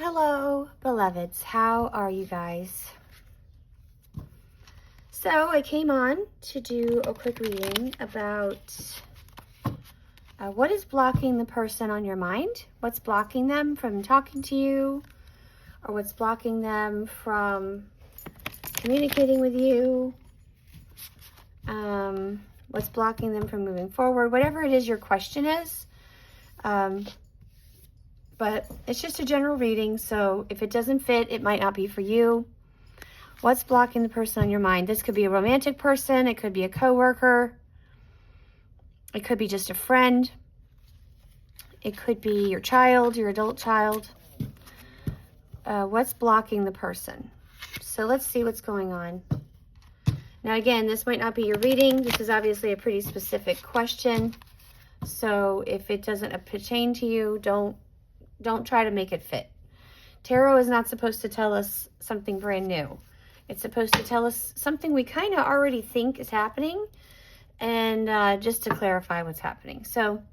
Hello, beloveds. How are you guys? So I came on to do a quick reading about what is blocking the person on your mind, what's blocking them from talking to you, or what's blocking them from communicating with you, what's blocking them from moving forward, whatever it is your question is. But it's just a general reading, so if it doesn't fit, it might not be for you. What's blocking the person on your mind? This could be a romantic person. It could be a coworker. It could be just a friend. It could be your child, your adult child. What's blocking the person? So let's see what's going on. Now, again, this might not be your reading. This is obviously a pretty specific question. So if it doesn't pertain to you, don't try to make it fit. Tarot is not supposed to tell us something brand new. It's supposed to tell us something we kind of already think is happening, and just to clarify what's happening. So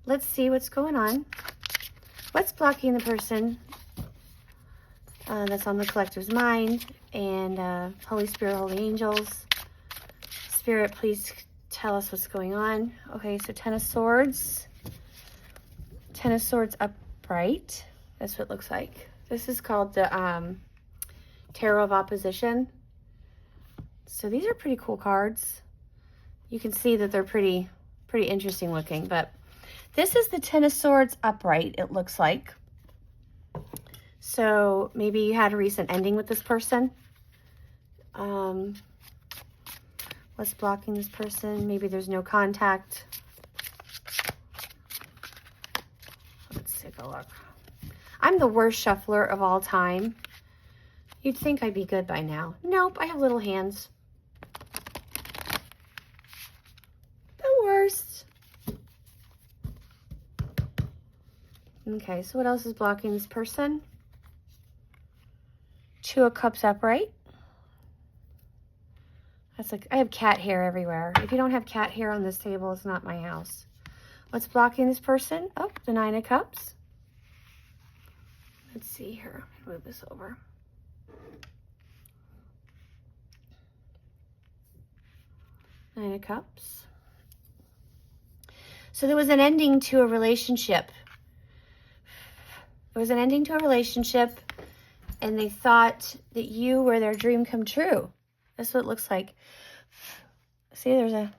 let's see what's going on. What's blocking the person that's on the collective's mind? And Holy Spirit, Holy Angels, Spirit, please tell us what's going on. Okay, so Ten of Swords. Ten of Swords upright. That's what it looks like. This is called the Tarot of Opposition. So these are pretty cool cards. You can see that they're pretty interesting looking, but this is the Ten of Swords upright, it looks like. So maybe you had a recent ending with this person. What's blocking this person? Maybe there's no contact. Let's take a look. I'm the worst shuffler of all time. You'd think I'd be good by now. Nope, I have little hands. The worst. Okay, so what else is blocking this person? Two of Cups upright. That's like, I have cat hair everywhere. If you don't have cat hair on this table, it's not my house. What's blocking this person? Oh, the Nine of Cups. Let's see here. Move this over. Nine of Cups. So there was an ending to a relationship. There was an ending to a relationship, and they thought that you were their dream come true. That's what it looks like. See, there's a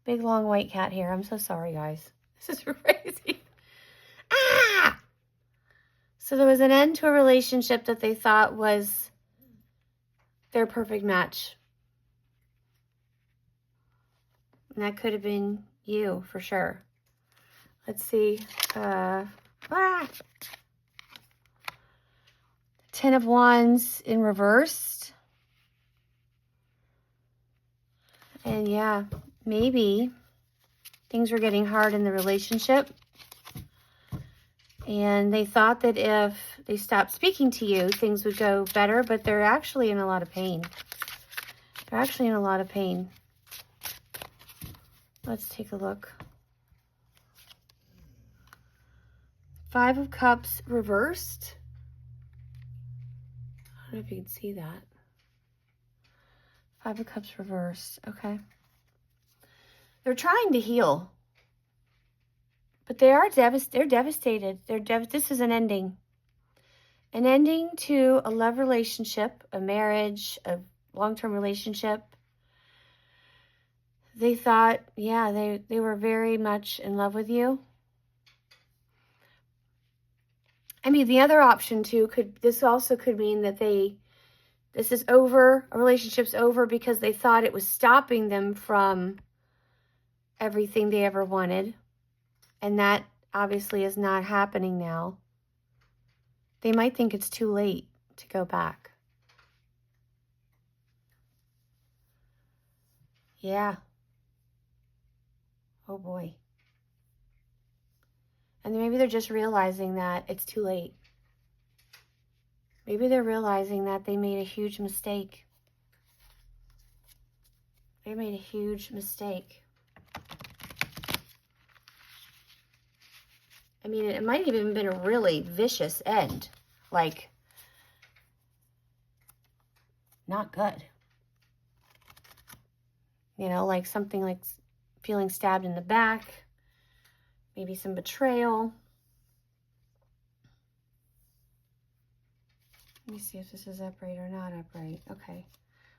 big, long white cat here. I'm so sorry, guys. This is crazy. Ah! So there was an end to a relationship that they thought was their perfect match. And that could have been you, for sure. Let's see. Ten of Wands in reversed. And yeah, maybe things were getting hard in the relationship. And they thought that if they stopped speaking to you, things would go better, but they're actually in a lot of pain. They're actually in a lot of pain. Let's take a look. Five of Cups reversed. I don't know if you can see that. Five of Cups reversed. Okay. They're trying to heal. But they are devastated. This is an ending. An ending to a love relationship, a marriage, a long-term relationship. They thought, yeah, they were very much in love with you. I mean, the other option too this also could mean that this is over, a relationship's over because they thought it was stopping them from everything they ever wanted. And that obviously is not happening now. They might think it's too late to go back. Yeah. Oh boy. And maybe they're just realizing that it's too late. Maybe they're realizing that they made a huge mistake. They made a huge mistake. I mean, it might have even been a really vicious end. like, not good. You know, like something like feeling stabbed in the back, maybe some betrayal. Let me see if this is upright or not upright. Okay.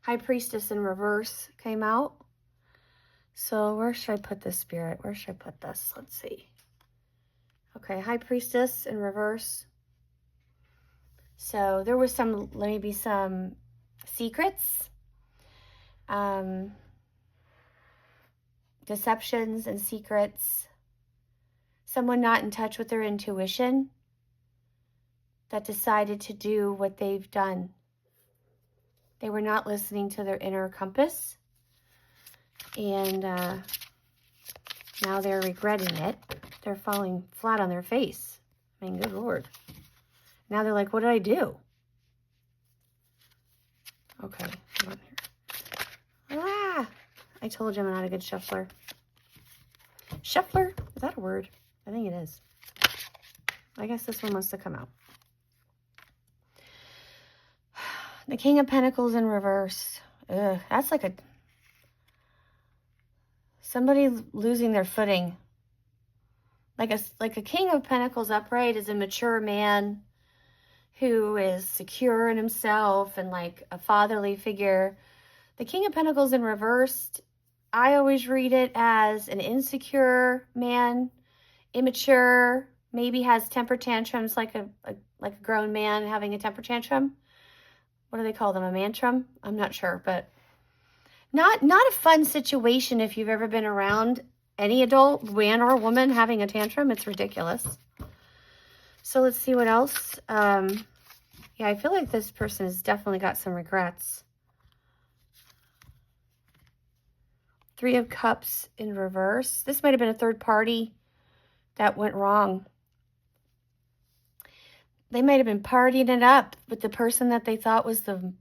High Priestess in reverse came out. So where should I put this, Spirit? Where should I put this? Let's see. Okay, High Priestess in reverse. So there was maybe some secrets, deceptions and secrets. Someone not in touch with their intuition that decided to do what they've done. They were not listening to their inner compass. And now they're regretting it. They're falling flat on their face. I mean, good Lord. Now they're like, what did I do? Okay. Ah! I told you I'm not a good shuffler. Shuffler? Is that a word? I think it is. I guess this one wants to come out. The King of Pentacles in reverse. Ugh, that's like somebody losing their footing. Like a King of Pentacles upright is a mature man who is secure in himself and like a fatherly figure. The King of Pentacles in reverse, I always read it as an insecure man, immature, maybe has temper tantrums like a grown man having a temper tantrum. What do they call them? A mantrum? I'm not sure, but not a fun situation if you've ever been around any adult, man or woman, having a tantrum. It's ridiculous. So let's see what else. Yeah, I feel like this person has definitely got some regrets. Three of Cups in reverse. This might have been a third party that went wrong. They might have been partying it up with the person that they thought was the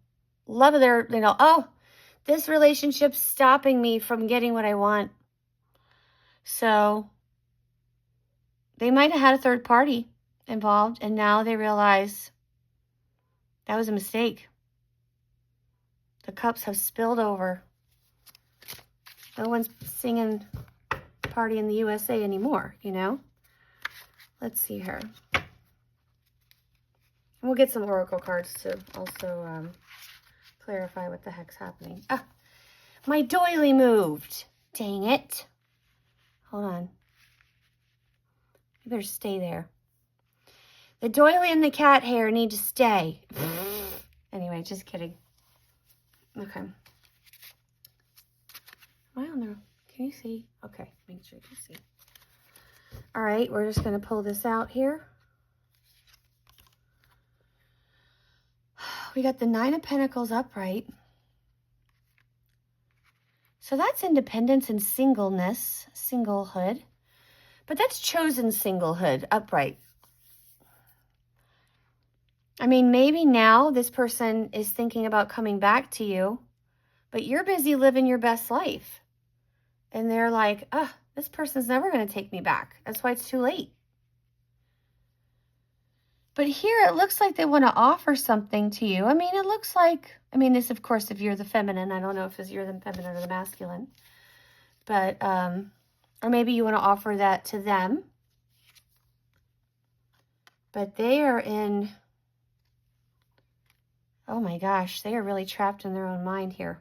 love of their, oh, this relationship's stopping me from getting what I want. So they might have had a third party involved, and now they realize that was a mistake. The cups have spilled over. No one's singing Party in the USA anymore, you know? Let's see here. And we'll get some oracle cards to also clarify what the heck's happening. Ah, my doily moved. Dang it. Hold on. You better stay there. The doily and the cat hair need to stay. Anyway, just kidding. Okay. Am I on there? Can you see? Okay, make sure you can see. All right, we're just going to pull this out here. We got the Nine of Pentacles upright. So that's independence and singleness, singlehood. But that's chosen singlehood, upright. I mean, maybe now this person is thinking about coming back to you, but you're busy living your best life. And they're like, this person's never going to take me back. That's why it's too late. But here it looks like they want to offer something to you. I mean, it looks like, this, of course, if you're the feminine. I don't know if you're the feminine or the masculine. But, or maybe you want to offer that to them. But they are in, oh my gosh, they are really trapped in their own mind here.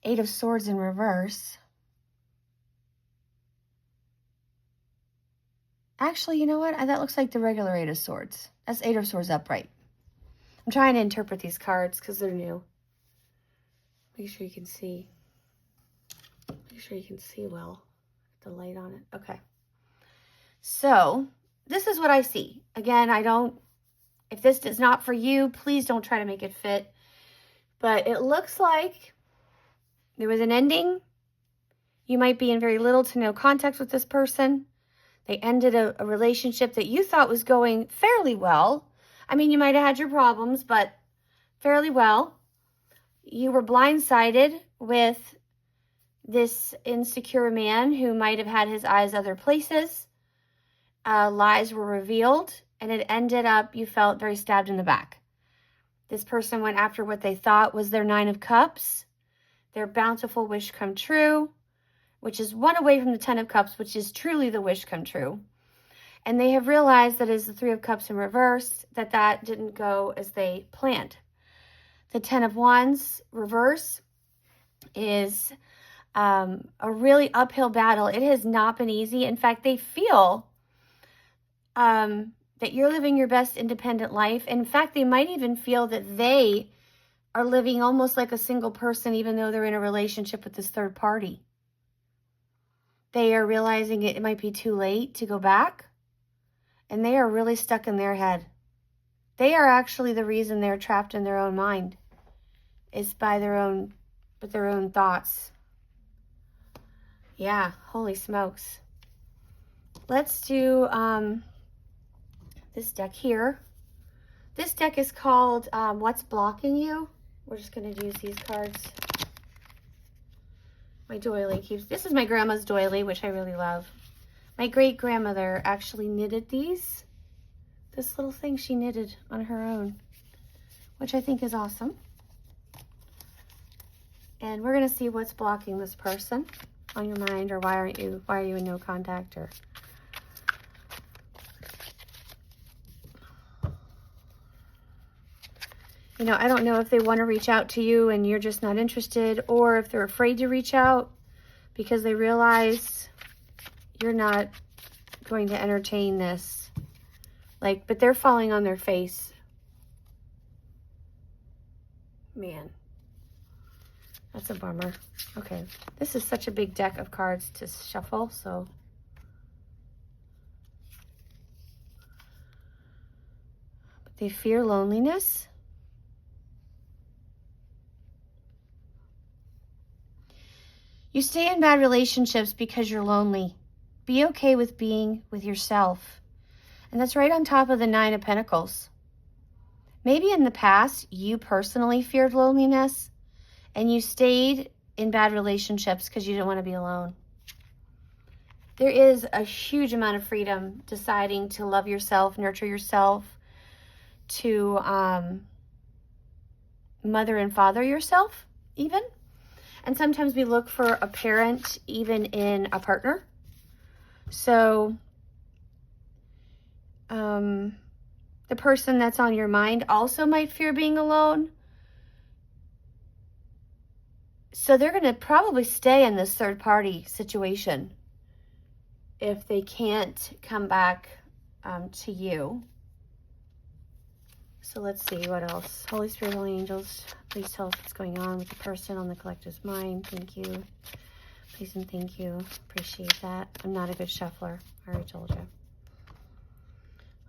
Eight of Swords in reverse. Actually, you know what? That looks like the regular Eight of Swords. That's Eight of Swords upright. I'm trying to interpret these cards because they're new. Make sure you can see. Make sure you can see well. The light on it. Okay. So, this is what I see. Again, if this is not for you, please don't try to make it fit. But it looks like there was an ending. You might be in very little to no contact with this person. They ended a relationship that you thought was going fairly well. You might have had your problems, but fairly well. You were blindsided with this insecure man who might have had his eyes other places. lies were revealed, and it ended up, you felt very stabbed in the back. This person went after what they thought was their 9 of Cups, their bountiful wish come true, which is one away from the 10 of Cups, which is truly the wish come true. And they have realized that as the 3 of Cups in reverse, that didn't go as they planned. The 10 of Wands reverse is a really uphill battle. It has not been easy. In fact, they feel that you're living your best independent life. In fact, they might even feel that they are living almost like a single person, even though they're in a relationship with this third party. They are realizing it might be too late to go back, and they are really stuck in their head. They are actually the reason they're trapped in their own mind, is with their own thoughts. Yeah, holy smokes. Let's do this deck here. This deck is called What's Blocking You? We're just going to use these cards. My doily keeps... This is my grandma's doily, which I really love. My great-grandmother actually knitted these. This little thing she knitted on her own, which I think is awesome. And we're going to see what's blocking this person on your mind, or why are you in no contact, or... You know, I don't know if they want to reach out to you and you're just not interested, or if they're afraid to reach out because they realize you're not going to entertain this. Like, but they're falling on their face. Man, that's a bummer. Okay, this is such a big deck of cards to shuffle, so... But they fear loneliness. You stay in bad relationships because you're lonely. Be okay with being with yourself. And that's right on top of the 9 of Pentacles. Maybe in the past, you personally feared loneliness and you stayed in bad relationships because you didn't want to be alone. There is a huge amount of freedom deciding to love yourself, nurture yourself, to mother and father yourself, even. And sometimes we look for a parent even in a partner. So the person that's on your mind also might fear being alone. So they're going to probably stay in this third party situation if they can't come back to you. So let's see what else. Holy Spirit, Holy Angels, please tell us what's going on with the person on the collective's mind. Thank you. Please and thank you. Appreciate that. I'm not a good shuffler. I already told you.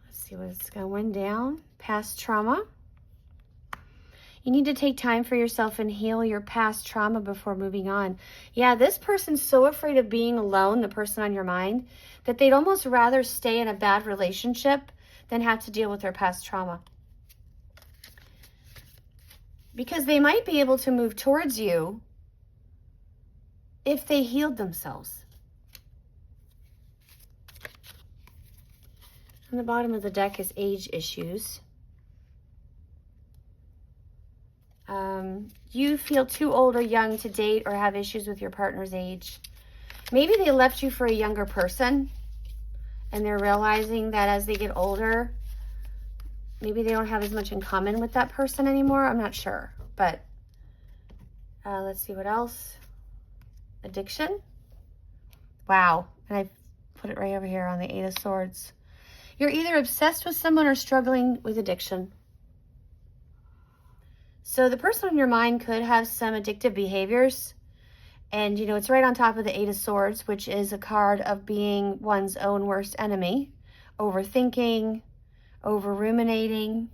Let's see what's going down. Past trauma. You need to take time for yourself and heal your past trauma before moving on. Yeah, this person's so afraid of being alone, the person on your mind, that they'd almost rather stay in a bad relationship than have to deal with their past trauma. Because they might be able to move towards you if they healed themselves. On the bottom of the deck is age issues. You feel too old or young to date or have issues with your partner's age. Maybe they left you for a younger person and they're realizing that as they get older, maybe they don't have as much in common with that person anymore. I'm not sure, but let's see what else. Addiction. Wow. And I put it right over here on the 8 of Swords. You're either obsessed with someone or struggling with addiction. So the person on your mind could have some addictive behaviors. And, you know, it's right on top of the 8 of Swords, which is a card of being one's own worst enemy. Overthinking, over-ruminating.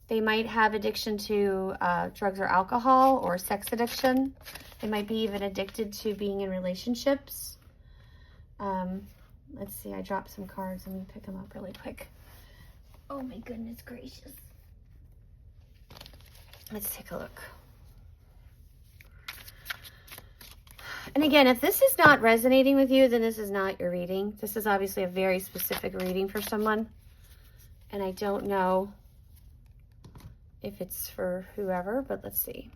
They might have addiction to drugs or alcohol, or sex addiction. They might be even addicted to being in relationships. Let's see, I dropped some cards. Let me pick them up really quick. Oh my goodness gracious. Let's take a look. And again, if this is not resonating with you, then this is not your reading. This is obviously a very specific reading for someone. And I don't know if it's for whoever, but let's see.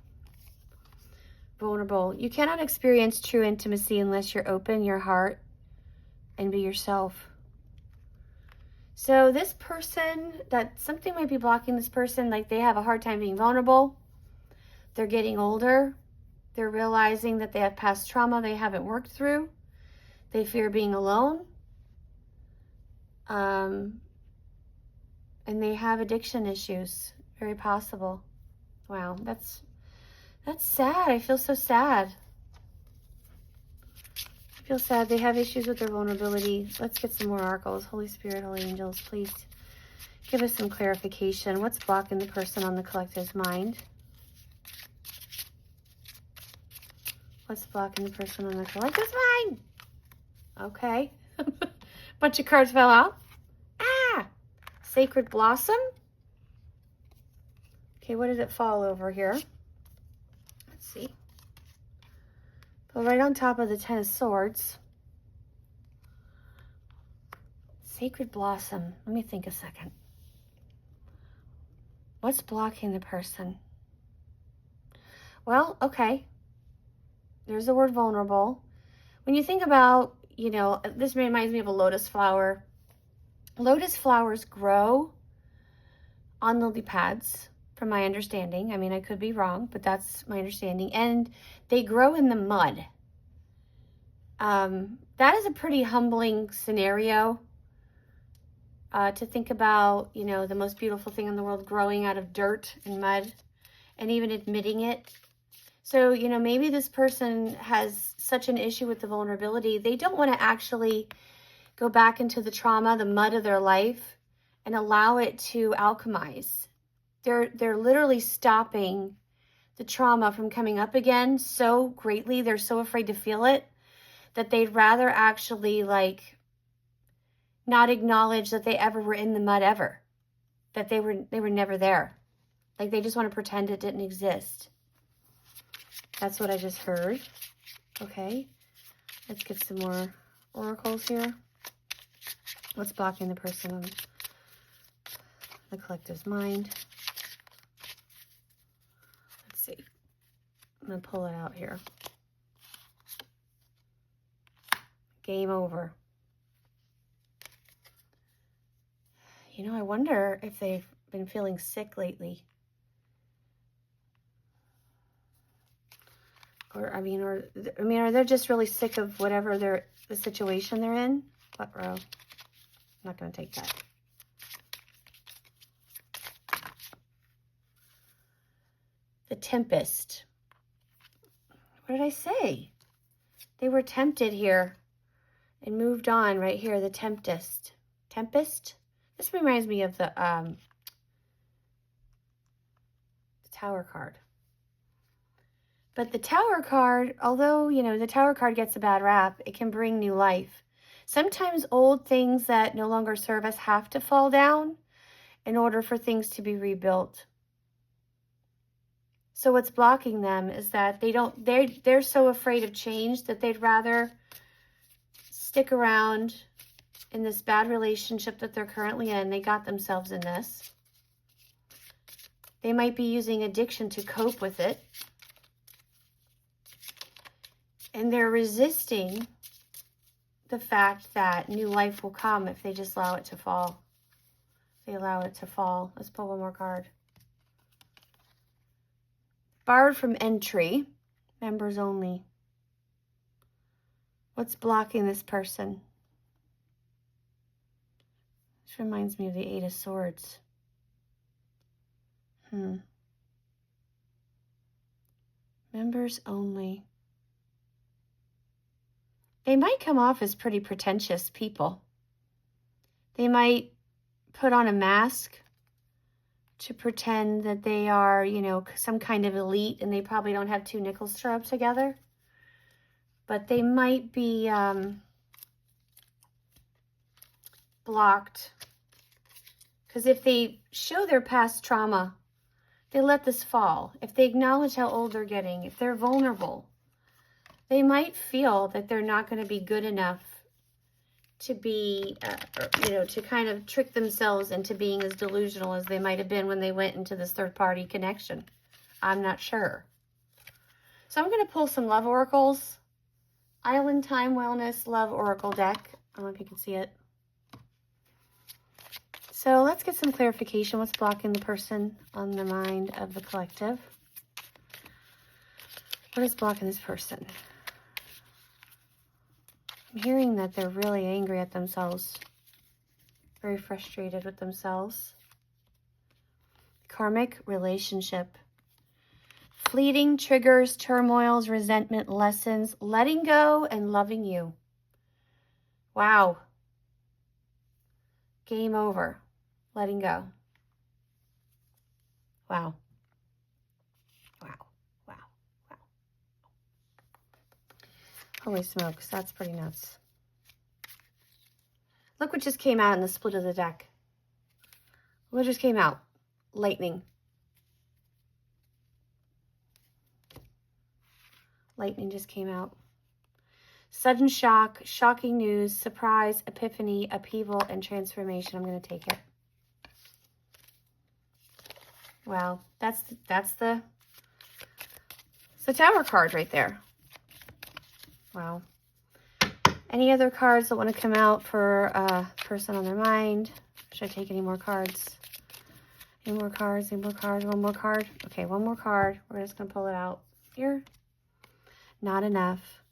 Vulnerable. You cannot experience true intimacy unless you're open your heart and be yourself. So this person, that something might be blocking this person, like they have a hard time being vulnerable. They're getting older. They're realizing that they have past trauma they haven't worked through. They fear being alone. And they have addiction issues. Very possible. Wow, that's sad. I feel so sad. I feel sad. They have issues with their vulnerability. Let's get some more oracles. Holy Spirit, Holy Angels, please give us some clarification. What's blocking the person on the collective's mind? What's blocking the person on the collective's mind? Okay. Bunch of cards fell out. Ah! Sacred Blossom. Okay, what did it fall over here? Let's see. But right on top of the Ten of Swords. Sacred Blossom. Let me think a second. What's blocking the person? Well, okay. There's the word vulnerable. When you think about, you know, this reminds me of a lotus flower. Lotus flowers grow on lily pads, from my understanding. I mean, I could be wrong, but that's my understanding. And they grow in the mud. That is a pretty humbling scenario to think about, you know, the most beautiful thing in the world growing out of dirt and mud, and even admitting it. So, you know, maybe this person has such an issue with the vulnerability, they don't want to actually go back into the trauma, the mud of their life, and allow it to alchemize. They're literally stopping the trauma from coming up again so greatly. They're so afraid to feel it that they'd rather actually like not acknowledge that they ever were in the mud ever, that they were never there. Like they just want to pretend it didn't exist. That's what I just heard. Okay, let's get some more oracles here. What's blocking the person on the collective's mind? Let's see. I'm going to pull it out here. Game over. You know, I wonder if they've been feeling sick lately. Or, I mean, are they just really sick of whatever the situation they're in? Butt row. I'm not going to take that. The Tempest. What did I say? They were tempted here and moved on right here. The Tempest. Tempest? This reminds me of the Tower card. But the Tower card, although, you know, the Tower card gets a bad rap, it can bring new life. Sometimes old things that no longer serve us have to fall down in order for things to be rebuilt. So what's blocking them is that they're so afraid of change that they'd rather stick around in this bad relationship that they're currently in. They got themselves in this. They might be using addiction to cope with it. And they're resisting the fact that new life will come if they just allow it to fall. If they allow it to fall. Let's pull one more card. Barred from entry. Members only. What's blocking this person? This reminds me of the Eight of Swords. Members only. They might come off as pretty pretentious people. They might put on a mask to pretend that they are, you know, some kind of elite, and they probably don't have two nickels to rub together. But they might be blocked. Because if they show their past trauma, they let this fall. If they acknowledge how old they're getting, if they're vulnerable, They might feel that they're not going to be good enough to be, to kind of trick themselves into being as delusional as they might have been when they went into this third-party connection. I'm not sure. So I'm going to pull some love oracles. Island Time Wellness Love Oracle deck. I don't know if you can see it. So let's get some clarification. What's blocking the person on the mind of the collective? What is blocking this person? I'm hearing that they're really angry at themselves. Very frustrated with themselves. Karmic relationship. Fleeting triggers, turmoils, resentment, lessons, letting go and loving you. Wow. Game over. Letting go. Wow. Wow. Wow. Wow. Holy smokes, that's pretty nuts. Look what just came out in the split of the deck. What just came out? Lightning. Lightning just came out. Sudden shock, shocking news, surprise, epiphany, upheaval, and transformation. I'm going to take it. Wow, that's the Tower card right there. Wow. Any other cards that want to come out for a person on their mind? Should I take any more cards? Any more cards? Any more cards? One more card? Okay, one more card. We're just going to pull it out here. Not enough.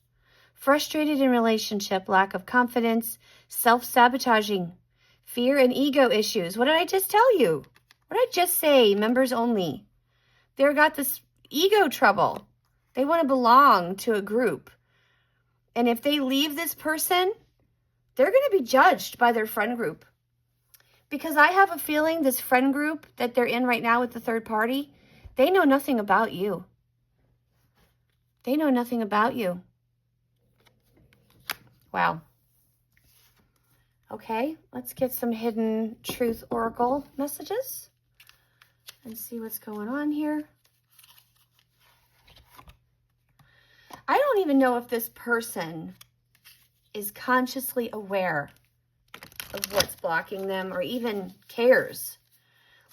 Frustrated in relationship, lack of confidence, self-sabotaging, fear and ego issues. What did I just tell you? What did I just say? Members only. They've got this ego trouble. They want to belong to a group. And if they leave this person, they're going to be judged by their friend group. Because I have a feeling this friend group that they're in right now with the third party, they know nothing about you. They know nothing about you. Wow. Okay, let's get some hidden truth oracle messages and see what's going on here. I don't even know if this person is consciously aware of what's blocking them or even cares.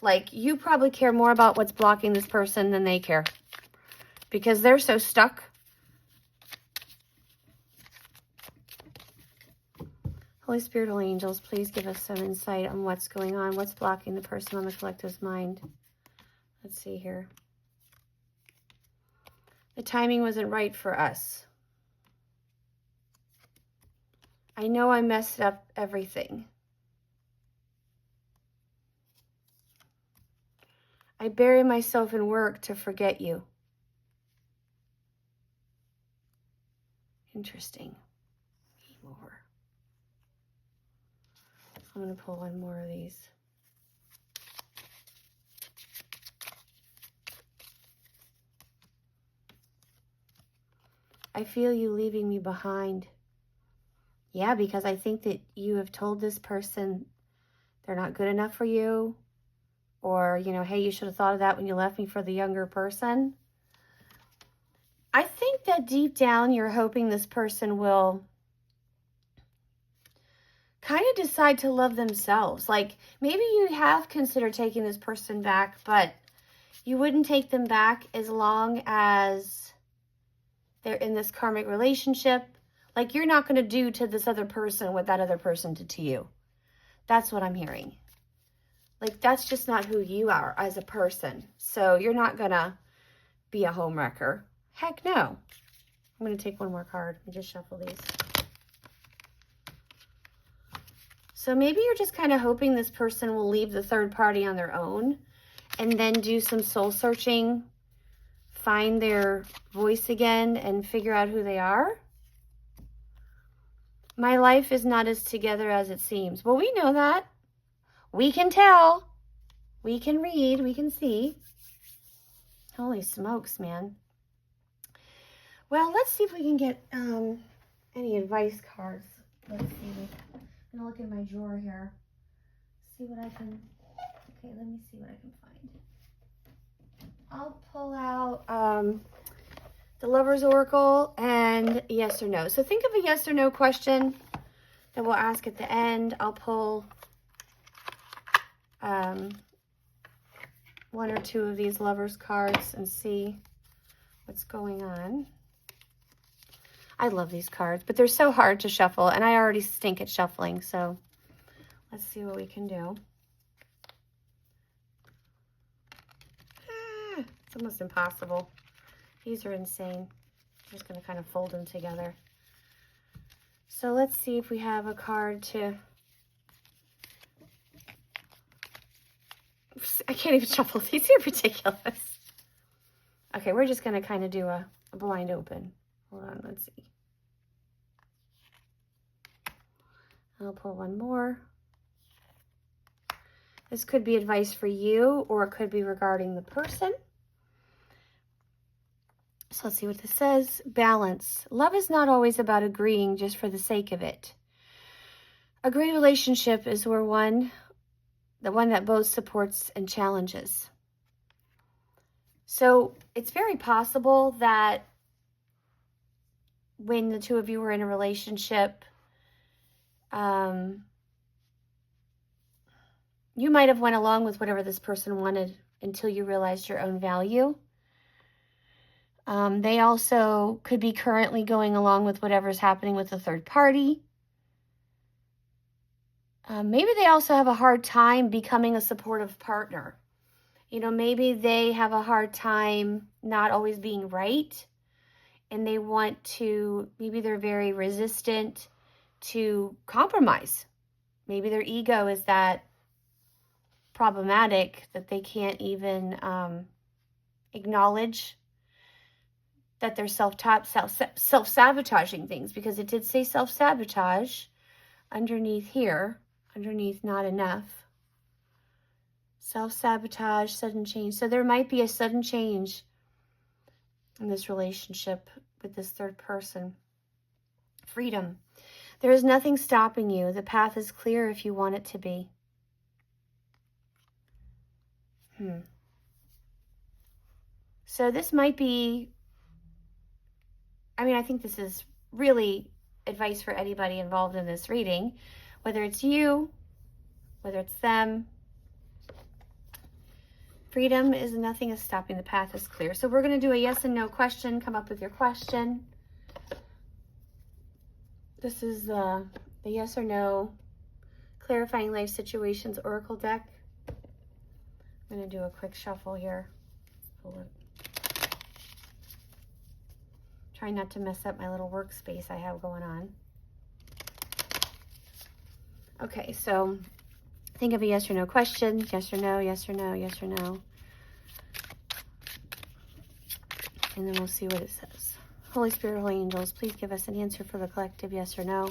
Like, you probably care more about what's blocking this person than they care because they're so stuck. Holy Spirit, Holy Angels, please give us some insight on what's going on. What's blocking the person on the collective's mind? Let's see here. The timing wasn't right for us. I know I messed up everything. I bury myself in work to forget you. Interesting. Game over. I'm going to pull one more of these. I feel you leaving me behind. Yeah, because I think that you have told this person they're not good enough for you. Or, hey, you should have thought of that when you left me for the younger person. I think that deep down you're hoping this person will kind of decide to love themselves. Like, maybe you have considered taking this person back, but you wouldn't take them back as long as they're in this karmic relationship. Like, you're not going to do to this other person what that other person did to you. That's what I'm hearing. Like, that's just not who you are as a person. So you're not going to be a homewrecker. Heck no. I'm going to take one more card. Let me just shuffle these. So maybe you're just kind of hoping this person will leave the third party on their own and then do some soul searching, find their voice again, and figure out who they are. My life is not as together as it seems. Well, we know that. We can tell. We can read. We can see. Holy smokes, man. Well, let's see if we can get any advice cards. Let's see. I'm going to look in my drawer here. See what I can... Okay, let me see what I can find. I'll pull out the Lover's Oracle, and yes or no. So think of a yes or no question that we'll ask at the end. I'll pull one or two of these Lovers cards and see what's going on. I love these cards, but they're so hard to shuffle, and I already stink at shuffling, so let's see what we can do. It's almost impossible. These are insane. I'm just going to kind of fold them together. So let's see if we have a card to... I can't even shuffle. These are ridiculous. Okay, we're just going to kind of do a blind open. Hold on, let's see. I'll pull one more. This could be advice for you, or it could be regarding the person. So let's see what this says. Balance. Love is not always about agreeing just for the sake of it. A great relationship is the one that both supports and challenges. So it's very possible that when the two of you were in a relationship, you might have went along with whatever this person wanted until you realized your own value. They also could be currently going along with whatever's happening with the third party. Maybe they also have a hard time becoming a supportive partner. You know, maybe they have a hard time not always being right, and they want to, maybe they're very resistant to compromise. Maybe their ego is that problematic that they can't even acknowledge that they're self-sabotaging things, because it did say self-sabotage underneath here, underneath not enough. Self-sabotage, sudden change. So there might be a sudden change in this relationship with this third person. Freedom. There is nothing stopping you. The path is clear if you want it to be. So this might be, I mean, I think this is really advice for anybody involved in this reading, whether it's you, whether it's them. Freedom is nothing is stopping, the path is clear. So we're going to do a yes and no question. Come up with your question. This is the yes or no Clarifying Life Situations Oracle deck. I'm going to do a quick shuffle here. Try not to mess up my little workspace I have going on. Okay, so think of a yes or no question. Yes or no, yes or no, yes or no. And then we'll see what it says. Holy Spirit, Holy Angels, please give us an answer for the collective yes or no.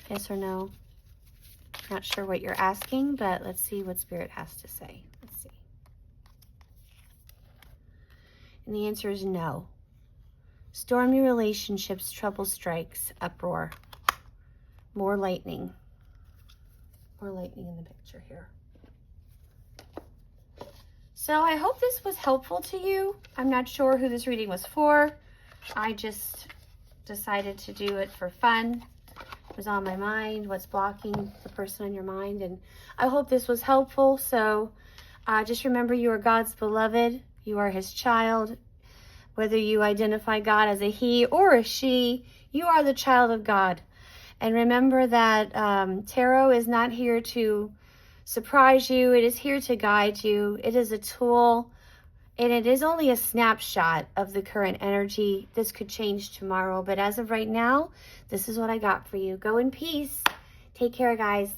Yes or no. Not sure what you're asking, but let's see what Spirit has to say. Let's see. And the answer is no. Stormy relationships, trouble strikes, uproar. More lightning. More lightning in the picture here. So I hope this was helpful to you. I'm not sure who this reading was for. I just decided to do it for fun. It was on my mind, what's blocking the person on your mind. And I hope this was helpful. So just remember, you are God's beloved. You are his child. Whether you identify God as a he or a she, you are the child of God. And remember that tarot is not here to surprise you. It is here to guide you. It is a tool, and it is only a snapshot of the current energy. This could change tomorrow, but as of right now, this is what I got for you. Go in peace. Take care, guys.